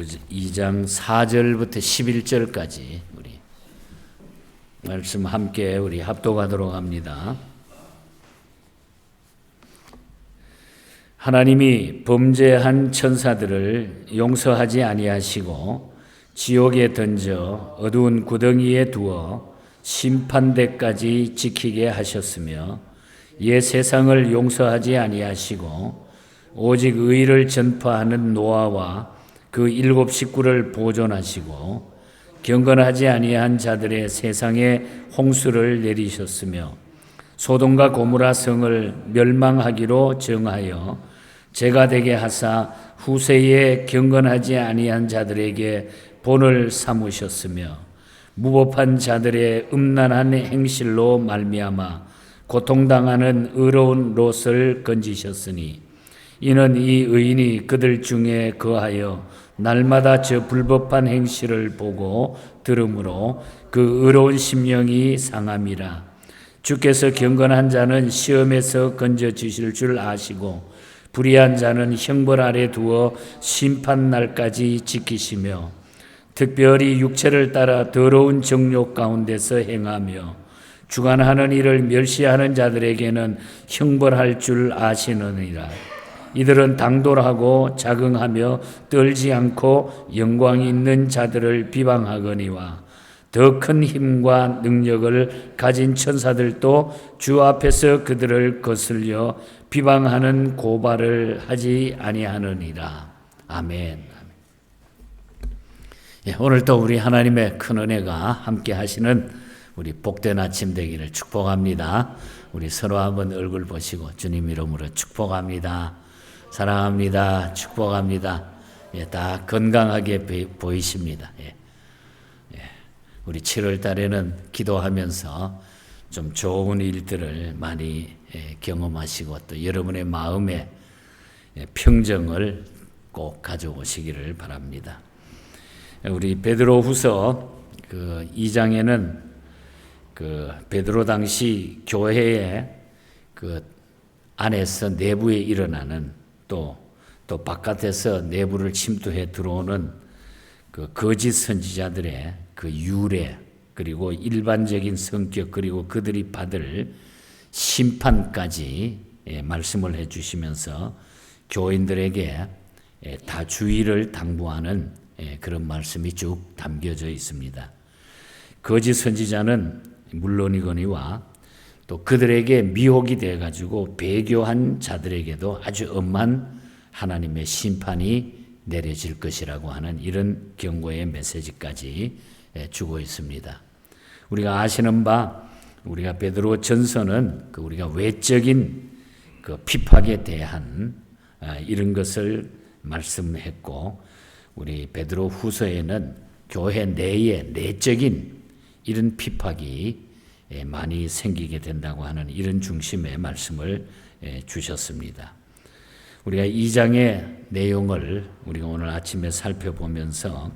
2장 4절부터 11절까지 우리 말씀 함께 우리 합독하도록 합니다. 하나님이 범죄한 천사들을 용서하지 아니하시고 지옥에 던져 어두운 구덩이에 두어 심판대까지 지키게 하셨으며 옛 세상을 용서하지 아니하시고 오직 의를 전파하는 노아와 그 7 식구를 보존하시고 경건하지 아니한 자들의 세상에 홍수를 내리셨으며 소돔과 고모라 성을 멸망하기로 정하여 죄가 되게 하사 후세에 경건하지 아니한 자들에게 본을 삼으셨으며 무법한 자들의 음란한 행실로 말미암아 고통당하는 의로운 롯을 건지셨으니 이는 이 의인이 그들 중에 거하여 날마다 저 불법한 행실을 보고 들으므로 그 의로운 심령이 상함이라. 주께서 경건한 자는 시험에서 건져주실 줄 아시고 불의한 자는 형벌 아래 두어 심판날까지 지키시며 특별히 육체를 따라 더러운 정욕 가운데서 행하며 주관하는 일을 멸시하는 자들에게는 형벌할 줄 아시느니라. 이들은 당돌하고 자긍하며 떨지 않고 영광 있는 자들을 비방하거니와 더 큰 힘과 능력을 가진 천사들도 주 앞에서 그들을 거슬려 비방하는 고발을 하지 아니하느니라. 아멘. 오늘도 우리 하나님의 큰 은혜가 함께 하시는 우리 복된 아침 되기를 축복합니다. 우리 서로 한번 얼굴 보시고 주님 이름으로 축복합니다. 사랑합니다. 축복합니다. 다 건강하게 보이십니다. 우리 7월 달에는 기도하면서 좀 좋은 일들을 많이 경험하시고 또 여러분의 마음에 평정을 꼭 가져오시기를 바랍니다. 우리 베드로후서 그 2장에는 그 베드로 당시 교회의 그 안에서 내부에 일어나는 또 바깥에서 내부를 침투해 들어오는 그 거짓 선지자들의 그 유래 그리고 일반적인 성격 그리고 그들이 받을 심판까지 말씀을 해주시면서 교인들에게 다 주의를 당부하는 그런 말씀이 쭉 담겨져 있습니다. 거짓 선지자는 물론이거니와 또 그들에게 미혹이 돼가지고 배교한 자들에게도 아주 엄한 하나님의 심판이 내려질 것이라고 하는 이런 경고의 메시지까지 주고 있습니다. 우리가 아시는 바 우리가 베드로 전서는 우리가 외적인 그 핍박에 대한 이런 것을 말씀했고 우리 베드로 후서에는 교회 내에 내적인 이런 핍박이 많이 생기게 된다고 하는 이런 중심의 말씀을 주셨습니다. 우리가 2장의 내용을 우리가 오늘 아침에 살펴보면서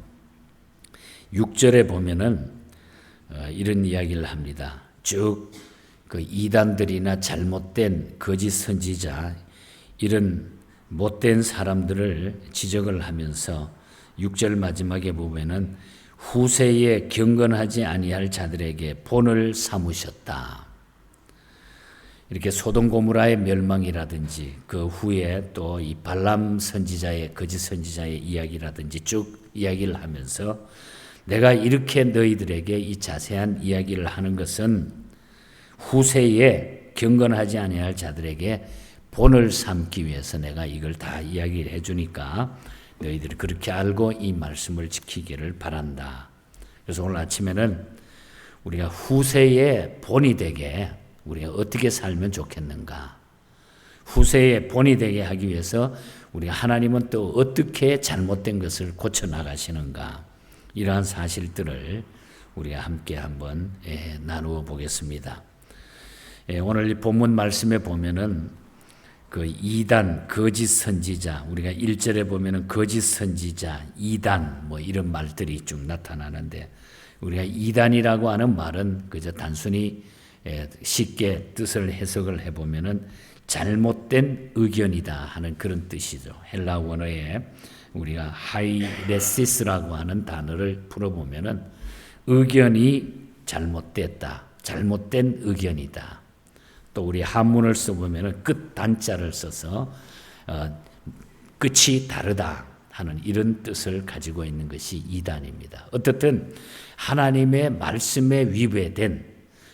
6절에 보면은 이런 이야기를 합니다. 쭉 그 이단들이나 잘못된 거짓 선지자 이런 못된 사람들을 지적을 하면서 6절 마지막에 보면은 후세에 경건하지 아니할 자들에게 본을 삼으셨다. 이렇게 소돔 고모라의 멸망이라든지 그 후에 또 이 발람 선지자의 거짓 선지자의 이야기라든지 쭉 이야기를 하면서 내가 이렇게 너희들에게 이 자세한 이야기를 하는 것은 후세에 경건하지 아니할 자들에게 본을 삼기 위해서 내가 이걸 다 이야기를 해주니까 너희들이 그렇게 알고 이 말씀을 지키기를 바란다. 그래서 오늘 아침에는 우리가 후세의 본이 되게 우리가 어떻게 살면 좋겠는가. 후세의 본이 되게 하기 위해서 우리가 하나님은 또 어떻게 잘못된 것을 고쳐나가시는가. 이러한 사실들을 우리가 함께 한번 나누어 보겠습니다. 오늘 이 본문 말씀에 보면은 그 이단, 거짓 선지자, 우리가 1절에 보면은 거짓 선지자, 이단, 뭐 이런 말들이 쭉 나타나는데, 우리가 이단이라고 하는 말은 그저 단순히 쉽게 뜻을 해석을 해보면은 잘못된 의견이다 하는 그런 뜻이죠. 헬라 원어에 우리가 하이레시스라고 하는 단어를 풀어보면은 의견이 잘못됐다, 잘못된 의견이다. 또 우리 한문을 써보면은 끝 단자를 써서 끝이 다르다 하는 이런 뜻을 가지고 있는 것이 이단입니다. 어떻든 하나님의 말씀에 위배된,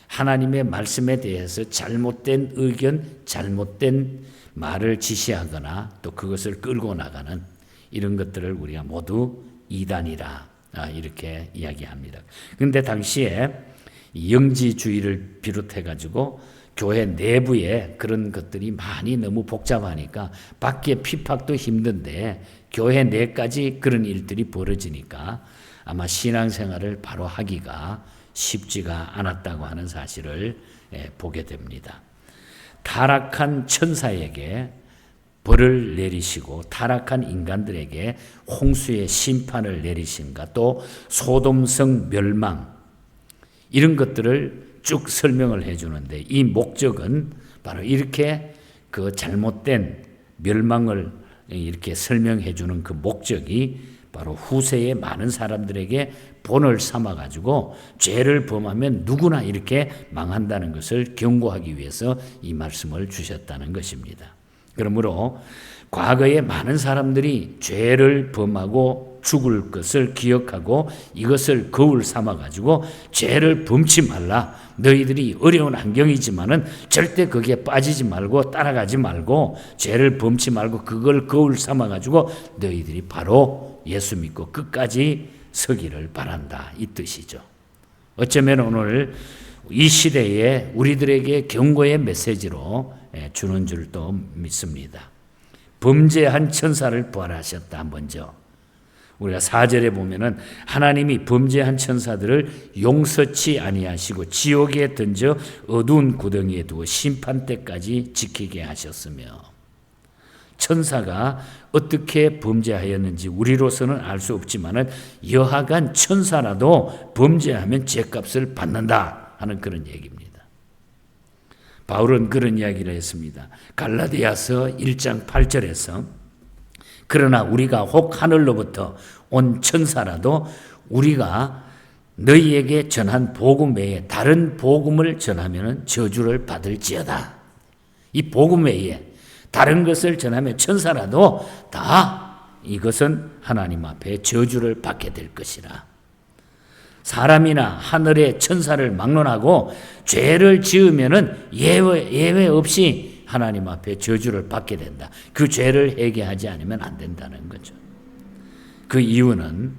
하나님의 말씀에 대해서 잘못된 의견, 잘못된 말을 지시하거나 또 그것을 끌고 나가는 이런 것들을 우리가 모두 이단이라 이렇게 이야기합니다. 그런데 당시에 영지주의를 비롯해 가지고 교회 내부에 그런 것들이 많이 너무 복잡하니까 밖에 피박도 힘든데 교회 내까지 그런 일들이 벌어지니까 아마 신앙생활을 바로 하기가 쉽지가 않았다고 하는 사실을 보게 됩니다. 타락한 천사에게 벌을 내리시고 타락한 인간들에게 홍수의 심판을 내리신가, 또 소돔성 멸망, 이런 것들을 쭉 설명을 해주는데 이 목적은 바로 이렇게 그 잘못된 멸망을 이렇게 설명해 주는 그 목적이 바로 후세의 많은 사람들에게 본을 삼아 가지고 죄를 범하면 누구나 이렇게 망한다는 것을 경고하기 위해서 이 말씀을 주셨다는 것입니다. 그러므로 과거에 많은 사람들이 죄를 범하고 죽을 것을 기억하고 이것을 거울 삼아 가지고 죄를 범치 말라, 너희들이 어려운 환경이지만은 절대 거기에 빠지지 말고 따라가지 말고 죄를 범치 말고 그걸 거울 삼아 가지고 너희들이 바로 예수 믿고 끝까지 서기를 바란다, 이 뜻이죠. 어쩌면 오늘 이 시대에 우리들에게 경고의 메시지로 주는 줄도 믿습니다. 범죄한 천사를 부활하셨다. 먼저 우리가 4절에 보면은 하나님이 범죄한 천사들을 용서치 아니하시고 지옥에 던져 어두운 구덩이에 두어 심판 때까지 지키게 하셨으며, 천사가 어떻게 범죄하였는지 우리로서는 알 수 없지만은 여하간 천사라도 범죄하면 죄값을 받는다 하는 그런 얘기입니다. 바울은 그런 이야기를 했습니다. 갈라디아서 1장 8절에서 그러나 우리가 혹 하늘로부터 온 천사라도 우리가 너희에게 전한 복음 외에 다른 복음을 전하면 저주를 받을지어다. 이 복음 외에 다른 것을 전하면 천사라도 다 이것은 하나님 앞에 저주를 받게 될 것이라. 사람이나 하늘의 천사를 막론하고 죄를 지으면은 예외 없이 하나님 앞에 저주를 받게 된다. 그 죄를 회개하지 않으면 안 된다는 거죠. 그 이유는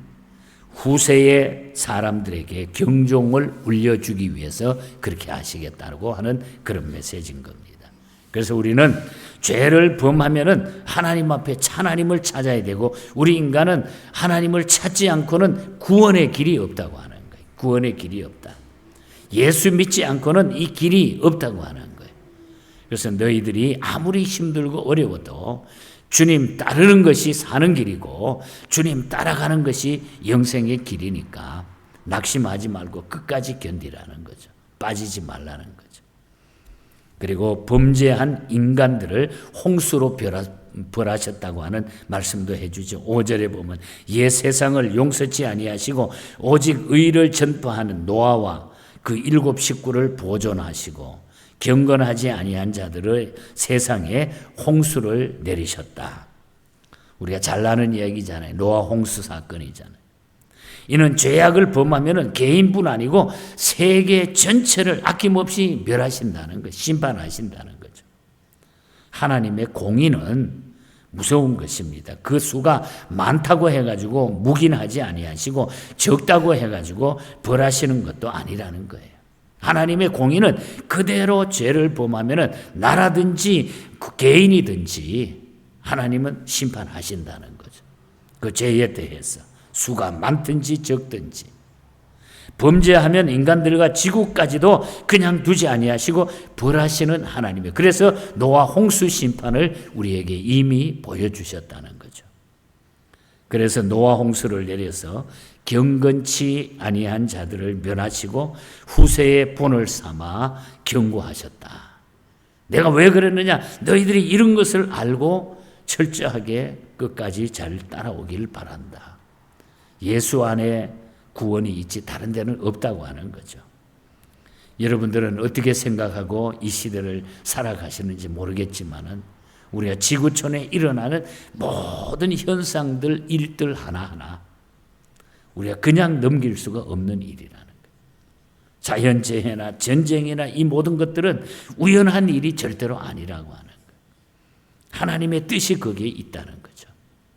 후세의 사람들에게 경종을 울려주기 위해서 그렇게 하시겠다고 하는 그런 메시지인 겁니다. 그래서 우리는 죄를 범하면은 하나님 앞에 하나님을 찾아야 되고, 우리 인간은 하나님을 찾지 않고는 구원의 길이 없다고 하는 거예요. 구원의 길이 없다. 예수 믿지 않고는 이 길이 없다고 하는 거예요. 그래서 너희들이 아무리 힘들고 어려워도 주님 따르는 것이 사는 길이고 주님 따라가는 것이 영생의 길이니까 낙심하지 말고 끝까지 견디라는 거죠. 빠지지 말라는 거죠. 그리고 범죄한 인간들을 홍수로 벌하셨다고 하는 말씀도 해주죠. 5절에 보면 옛 세상을 용서치 아니하시고 오직 의를 전파하는 노아와 그 7 식구를 보존하시고 경건하지 아니한 자들의 세상에 홍수를 내리셨다. 우리가 잘 아는 이야기잖아요. 노아 홍수 사건이잖아요. 이는 죄악을 범하면 개인뿐 아니고 세계 전체를 아낌없이 멸하신다는 것, 심판하신다는 거죠. 하나님의 공의는 무서운 것입니다. 그 수가 많다고 해가지고 묵인하지 아니하시고 적다고 해가지고 벌하시는 것도 아니라는 거예요. 하나님의 공의는 그대로 죄를 범하면 나라든지 개인이든지 하나님은 심판하신다는 거죠. 그 죄에 대해서 수가 많든지 적든지. 범죄하면 인간들과 지구까지도 그냥 두지 아니하시고 벌하시는 하나님이에요. 그래서 노아 홍수 심판을 우리에게 이미 보여주셨다는 거죠. 그래서 노아 홍수를 내려서 경건치 아니한 자들을 멸하시고 후세의 본을 삼아 경고하셨다. 내가 왜 그랬느냐? 너희들이 이런 것을 알고 철저하게 끝까지 잘 따라오길 바란다. 예수 안에 구원이 있지 다른 데는 없다고 하는 거죠. 여러분들은 어떻게 생각하고 이 시대를 살아가시는지 모르겠지만은 우리가 지구촌에 일어나는 모든 현상들, 일들 하나하나 우리가 그냥 넘길 수가 없는 일이라는 거예요. 자연재해나 전쟁이나 이 모든 것들은 우연한 일이 절대로 아니라고 하는 거예요. 하나님의 뜻이 거기에 있다는 거죠.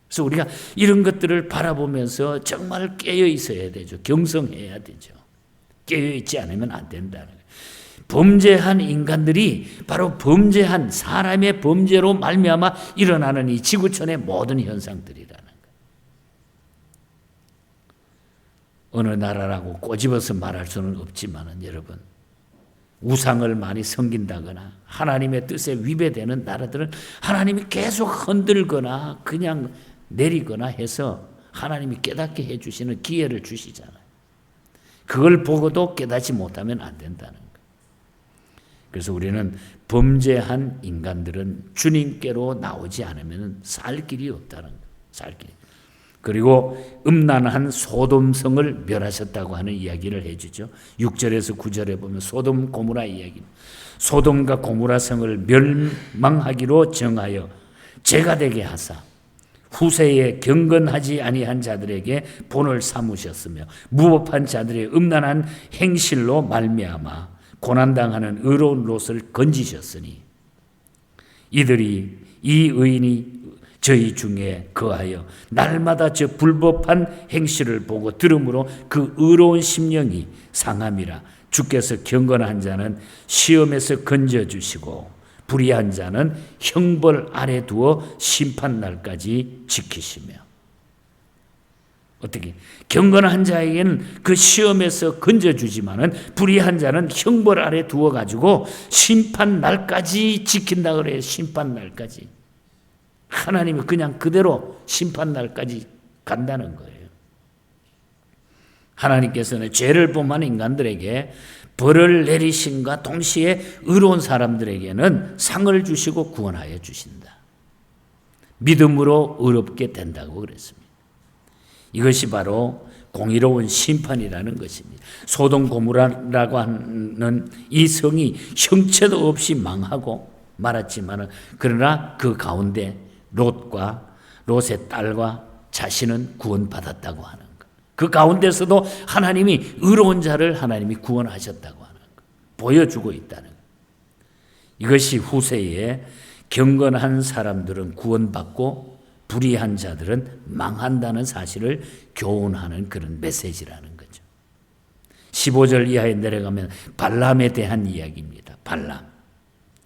그래서 우리가 이런 것들을 바라보면서 정말 깨어 있어야 되죠. 경성해야 되죠. 깨어 있지 않으면 안 된다는 거예요. 범죄한 인간들이 바로 범죄한 사람의 범죄로 말미암아 일어나는 이 지구촌의 모든 현상들이라는 거예요. 어느 나라라고 꼬집어서 말할 수는 없지만 여러분, 우상을 많이 섬긴다거나 하나님의 뜻에 위배되는 나라들은 하나님이 계속 흔들거나 그냥 내리거나 해서 하나님이 깨닫게 해주시는 기회를 주시잖아요. 그걸 보고도 깨닫지 못하면 안 된다는 거예요. 그래서 우리는 범죄한 인간들은 주님께로 나오지 않으면 살 길이 없다는 거예요. 살 길이. 그리고 음란한 소돔성을 멸하셨다고 하는 이야기를 해주죠. 6절에서 9절에 보면 소돔 고모라 이야기입니다. 소돔과 고모라 성을 멸망하기로 정하여 죄가 되게 하사 후세에 경건하지 아니한 자들에게 본을 삼으셨으며 무법한 자들의 음란한 행실로 말미암아 고난당하는 의로운 롯을 건지셨으니 이들이 이 의인이 저희 중에 거하여 날마다 저 불법한 행실을 보고 들음으로 그 의로운 심령이 상함이라. 주께서 경건한 자는 시험에서 건져주시고 불의한 자는 형벌 아래 두어 심판날까지 지키시며. 어떻게? 경건한 자에게는 그 시험에서 건져주지만은 불의한 자는 형벌 아래 두어가지고 심판날까지 지킨다 그래요. 심판날까지. 하나님이 그냥 그대로 심판날까지 간다는 거예요. 하나님께서는 죄를 범한 인간들에게 벌을 내리심과 동시에 의로운 사람들에게는 상을 주시고 구원하여 주신다. 믿음으로 의롭게 된다고 그랬습니다. 이것이 바로 공의로운 심판이라는 것입니다. 소돔 고모라라고 하는 이 성이 형체도 없이 망하고 말았지만 그러나 그 가운데 롯의 딸과 자신은 구원받았다고 하는 것. 그 가운데서도 하나님이 의로운 자를 하나님이 구원하셨다고 하는 것. 보여주고 있다는 것. 이것이 후세에 경건한 사람들은 구원받고 불의한 자들은 망한다는 사실을 교훈하는 그런 메시지라는 거죠. 15절 이하에 내려가면 발람에 대한 이야기입니다. 발람.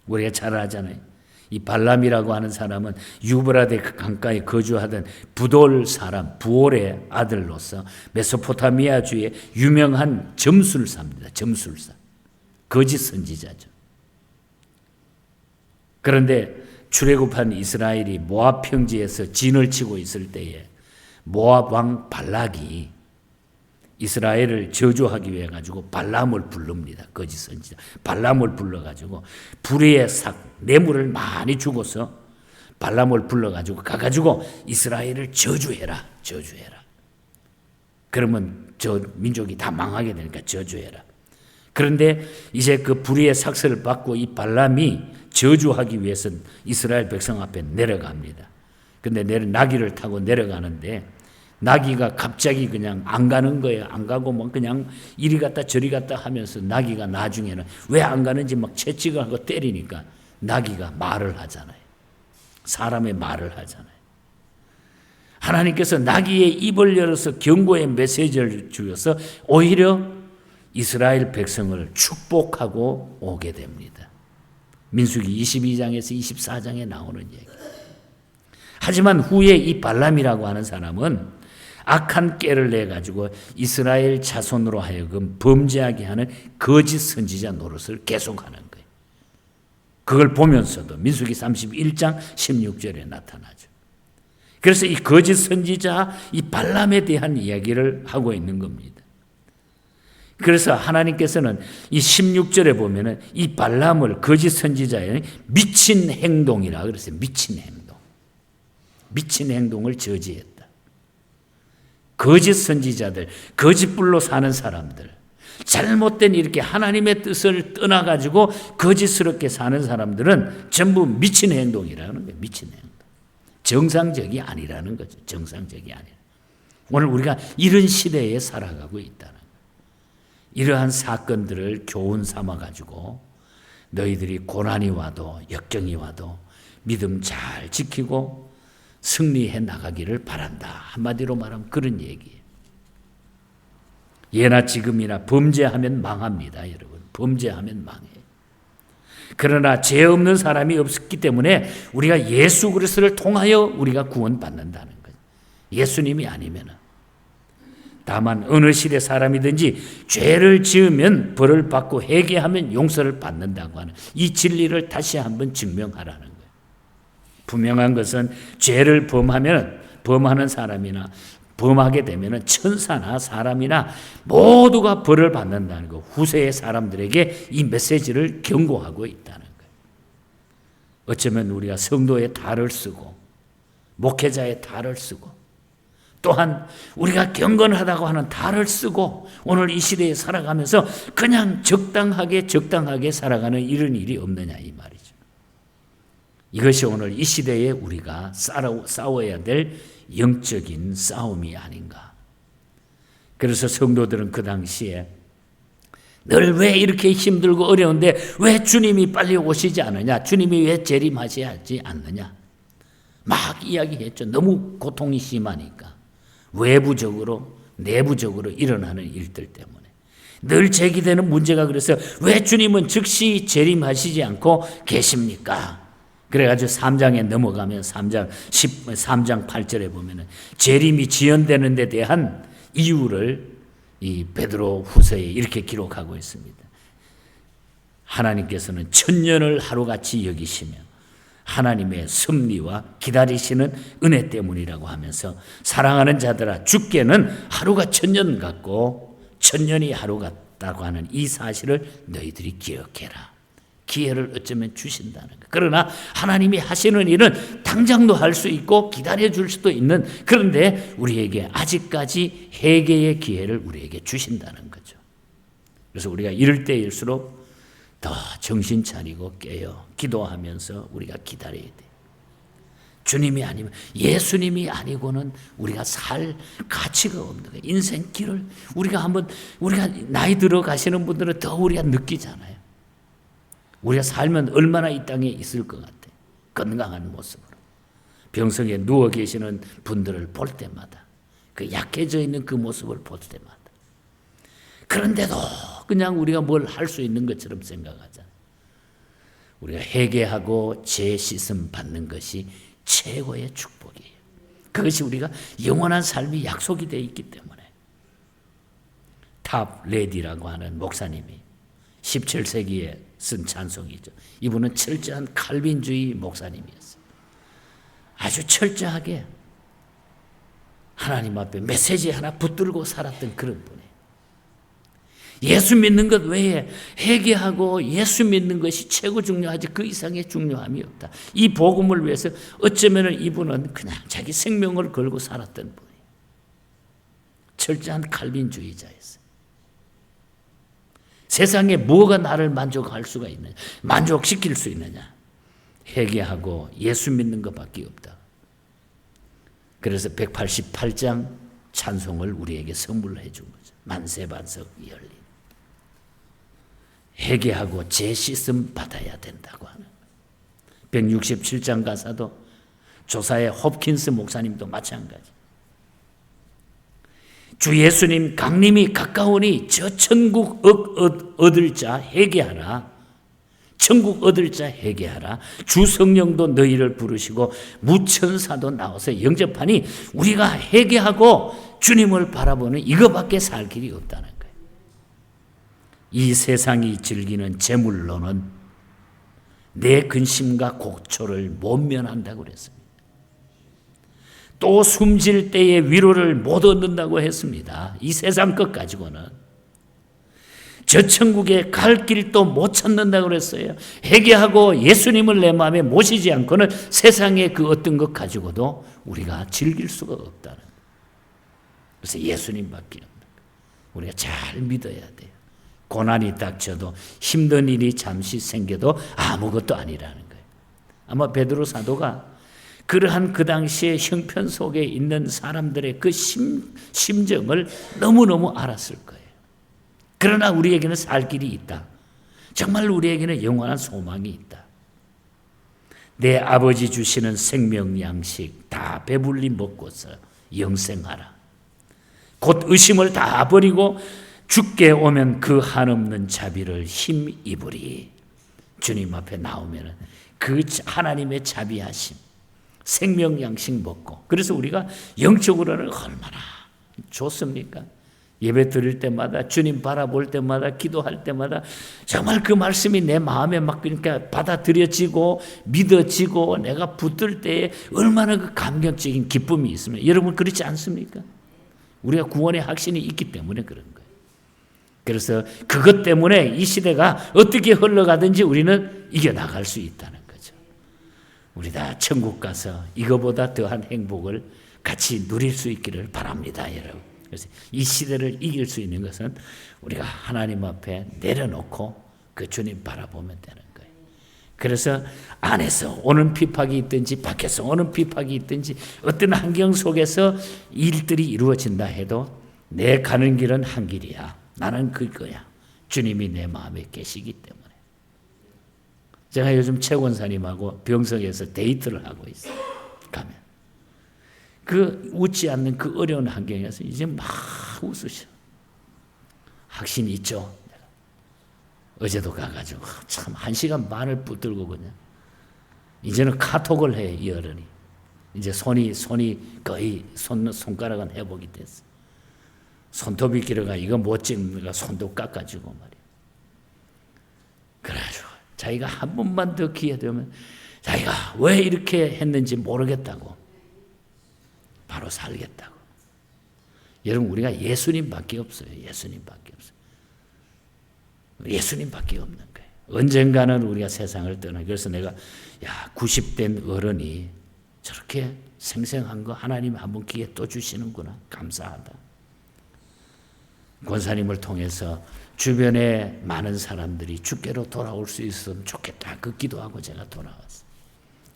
우리가 잘 알잖아요. 이 발람이라고 하는 사람은 유브라데 강가에 거주하던 부돌 사람, 부올의 아들로서 메소포타미아주의 유명한 점술사입니다. 점술사. 거짓 선지자죠. 그런데 출애굽한 이스라엘이 모압 평지에서 진을 치고 있을 때에 모압 왕 발락이 이스라엘을 저주하기 위해 가지고 발람을 부릅니다. 거짓 선지자. 발람을 불러가지고 불의의 뇌물을 많이 주고서 발람을 불러가지고 가가지고 이스라엘을 저주해라. 저주해라. 그러면 저 민족이 다 망하게 되니까 저주해라. 그런데 이제 그 불의의 삭설을 받고 이 발람이 저주하기 위해서 이스라엘 백성 앞에 내려갑니다. 근데 나귀를 타고 내려가는데 나귀가 갑자기 그냥 안 가는 거예요. 안 가고 뭐 그냥 이리 갔다 저리 갔다 하면서 나귀가 나중에는 왜 안 가는지 막 채찍을 하고 때리니까 나귀가 말을 하잖아요. 사람의 말을 하잖아요. 하나님께서 나귀의 입을 열어서 경고의 메시지를 주셔서 오히려 이스라엘 백성을 축복하고 오게 됩니다. 민수기 22장에서 24장에 나오는 얘기. 하지만 후에 이 발람이라고 하는 사람은 악한 깨를 내가지고 이스라엘 자손으로 하여금 범죄하게 하는 거짓 선지자 노릇을 계속하는 거예요. 그걸 보면서도 민수기 31장 16절에 나타나죠. 그래서 이 거짓 선지자 이 발람에 대한 이야기를 하고 있는 겁니다. 그래서 하나님께서는 이 16절에 보면은 이 발람을 거짓 선지자의 미친 행동이라 그랬어요. 미친 행동. 미친 행동을 저지했다. 거짓 선지자들, 거짓 불로 사는 사람들, 잘못된 이렇게 하나님의 뜻을 떠나가지고 거짓스럽게 사는 사람들은 전부 미친 행동이라는 거예요. 미친 행동. 정상적이 아니라는 거죠. 정상적이 아니라. 오늘 우리가 이런 시대에 살아가고 있다는 거예요. 이러한 사건들을 교훈 삼아가지고 너희들이 고난이 와도 역경이 와도 믿음 잘 지키고 승리해 나가기를 바란다. 한마디로 말하면 그런 얘기예요. 예나 지금이나 범죄하면 망합니다, 여러분. 범죄하면 망해요. 그러나 죄 없는 사람이 없기 때문에 우리가 예수 그리스도를 통하여 우리가 구원받는다는 거예요. 예수님이 아니면은. 다만 어느 시대 사람이든지 죄를 지으면 벌을 받고 회개하면 용서를 받는다고 하는 이 진리를 다시 한번 증명하라는 거예요. 분명한 것은 죄를 범하는 사람이나 범하게 되면 천사나 사람이나 모두가 벌을 받는다는 거. 후세의 사람들에게 이 메시지를 경고하고 있다는 거예요. 어쩌면 우리가 성도의 탈을 쓰고 목회자의 탈을 쓰고 또한 우리가 경건하다고 하는 탈을 쓰고 오늘 이 시대에 살아가면서 그냥 적당하게 살아가는 이런 일이 없느냐 이 말이죠. 이것이 오늘 이 시대에 우리가 싸워야 될 영적인 싸움이 아닌가. 그래서 성도들은 그 당시에 늘 왜 이렇게 힘들고 어려운데 왜 주님이 빨리 오시지 않느냐, 주님이 왜 재림하셔야지 않느냐 막 이야기했죠. 너무 고통이 심하니까. 외부적으로 내부적으로 일어나는 일들 때문에 늘 제기되는 문제가 그래서 왜 주님은 즉시 재림하시지 않고 계십니까? 그래가지고 3장에 넘어가면 3장 8절에 보면은 재림이 지연되는 데 대한 이유를 이 베드로 후서에 이렇게 기록하고 있습니다. 하나님께서는 천년을 하루같이 여기시며 하나님의 섭리와 기다리시는 은혜 때문이라고 하면서 사랑하는 자들아 주께는 하루가 천년 같고 천년이 하루 같다고 하는 이 사실을 너희들이 기억해라. 기회를 어쩌면 주신다는 거예요. 그러나 하나님이 하시는 일은 당장도 할 수 있고 기다려줄 수도 있는, 그런데 우리에게 아직까지 회개의 기회를 우리에게 주신다는 거죠. 그래서 우리가 이럴 때일수록 더 정신 차리고 깨어 기도하면서 우리가 기다려야 돼. 주님이 아니면, 예수님이 아니고는 우리가 살 가치가 없는 거예요. 인생 길을 우리가 나이 들어 가시는 분들은 더 우리가 느끼잖아요. 우리가 살면 얼마나 이 땅에 있을 것 같아. 건강한 모습으로. 병석에 누워 계시는 분들을 볼 때마다, 그 약해져 있는 그 모습을 볼 때마다. 그런데도 그냥 우리가 뭘 할 수 있는 것처럼 생각하잖아요. 우리가 회개하고 죄 씻음 받는 것이 최고의 축복이에요. 그것이 우리가 영원한 삶이 약속이 되어 있기 때문에. 탑 레디라고 하는 목사님이 17세기에 쓴 찬송이죠. 이분은 철저한 칼빈주의 목사님이었어요. 아주 철저하게 하나님 앞에 메시지 하나 붙들고 살았던 그런 분이에요. 예수 믿는 것 외에 회개하고 예수 믿는 것이 최고 중요하지 그 이상의 중요함이 없다. 이 복음을 위해서 어쩌면 이분은 그냥 자기 생명을 걸고 살았던 분이에요. 철저한 칼빈주의자였어요. 세상에 뭐가 나를 만족할 수가 있느냐, 만족시킬 수 있느냐. 회개하고 예수 믿는 것밖에 없다. 그래서 188장 찬송을 우리에게 선물해 준 거죠. 만세반석 열린. 회개하고 죄 씻음 받아야 된다고 하는 거예요. 167장 가사도 조사의 홉킨스 목사님도 마찬가지. 주 예수님 강림이 가까우니 저 천국 얻을 자 회개하라. 천국 얻을 자 회개하라. 주 성령도 너희를 부르시고 무천사도 나와서 영접하니 우리가 회개하고 주님을 바라보는 이거밖에 살 길이 없다는 거예요. 이 세상이 즐기는 재물로는 내 근심과 곡초를 못 면한다고 그랬습니다. 또 숨질 때의 위로를 못 얻는다고 했습니다. 이 세상 것 가지고는. 저 천국에 갈 길도 못 찾는다고 그랬어요. 회개하고 예수님을 내 마음에 모시지 않고는 세상의 그 어떤 것 가지고도 우리가 즐길 수가 없다는 거예요. 그래서 예수님밖에 없는 거예요. 우리가 잘 믿어야 돼요. 고난이 닥쳐도 힘든 일이 잠시 생겨도 아무것도 아니라는 거예요. 아마 베드로 사도가 그러한 그 당시에 형편 속에 있는 사람들의 그 심정을 너무너무 알았을 거예요. 그러나 우리에게는 살 길이 있다. 정말 우리에게는 영원한 소망이 있다. 내 아버지 주시는 생명 양식 다 배불리 먹고서 영생하라. 곧 의심을 다 버리고 주께 오면 그 한없는 자비를 힘입으리. 주님 앞에 나오면 그 하나님의 자비하심, 생명 양식 먹고, 그래서 우리가 영적으로는 얼마나 좋습니까? 예배 드릴 때마다, 주님 바라볼 때마다, 기도할 때마다 정말 그 말씀이 내 마음에 막 그러니까 받아들여지고 믿어지고 내가 붙들 때에 얼마나 그 감격적인 기쁨이 있습니까? 여러분 그렇지 않습니까? 우리가 구원의 확신이 있기 때문에 그런 거예요. 그래서 그것 때문에 이 시대가 어떻게 흘러가든지 우리는 이겨나갈 수 있다는 거죠. 우리 다 천국 가서 이거보다 더한 행복을 같이 누릴 수 있기를 바랍니다, 여러분. 그래서 이 시대를 이길 수 있는 것은 우리가 하나님 앞에 내려놓고 그 주님 바라보면 되는 거예요. 그래서 안에서 오는 핍박이 있든지 밖에서 오는 핍박이 있든지 어떤 환경 속에서 일들이 이루어진다 해도 내 가는 길은 한 길이야. 나는 그거야. 주님이 내 마음에 계시기 때문에. 제가 요즘 최 권사님하고 병석에서 데이트를 하고 있어요. 가면. 그 웃지 않는 그 어려운 환경에서 이제 막 웃으셔. 확신이 있죠. 어제도 가가지고 참 1시간 반을 붙들고 그냥. 이제는 카톡을 해, 이 어른이. 이제 손이 거의 손가락은 회복이 됐어. 손톱이 길어가 이거 못 찍는가 손도 깎아주고 말이야. 그래가지고 자기가 한 번만 더 기회 되면 자기가 왜 이렇게 했는지 모르겠다고. 바로 살겠다고. 여러분 우리가 예수님밖에 없어요. 예수님밖에 없어요. 예수님밖에 없는 거예요. 언젠가는 우리가 세상을 떠나. 그래서 내가 90된 어른이 저렇게 생생한 거 하나님 한번 기회 또 주시는구나. 감사하다. 권사님을 통해서 주변에 많은 사람들이 주께로 돌아올 수 있으면 좋겠다. 그 기도하고 제가 돌아왔어요.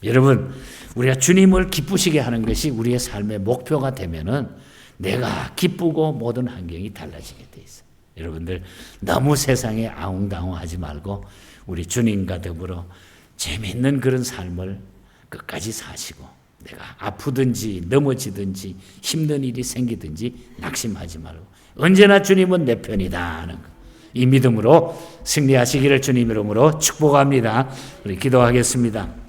여러분, 우리가 주님을 기쁘시게 하는 것이 우리의 삶의 목표가 되면은 내가 기쁘고 모든 환경이 달라지게 돼 있어요. 여러분들 너무 세상에 아웅다웅하지 말고 우리 주님과 더불어 재미있는 그런 삶을 끝까지 사시고 내가 아프든지 넘어지든지 힘든 일이 생기든지 낙심하지 말고 언제나 주님은 내 편이다 하는 거. 이 믿음으로 승리하시기를 주님 이름으로 축복합니다. 우리 기도하겠습니다.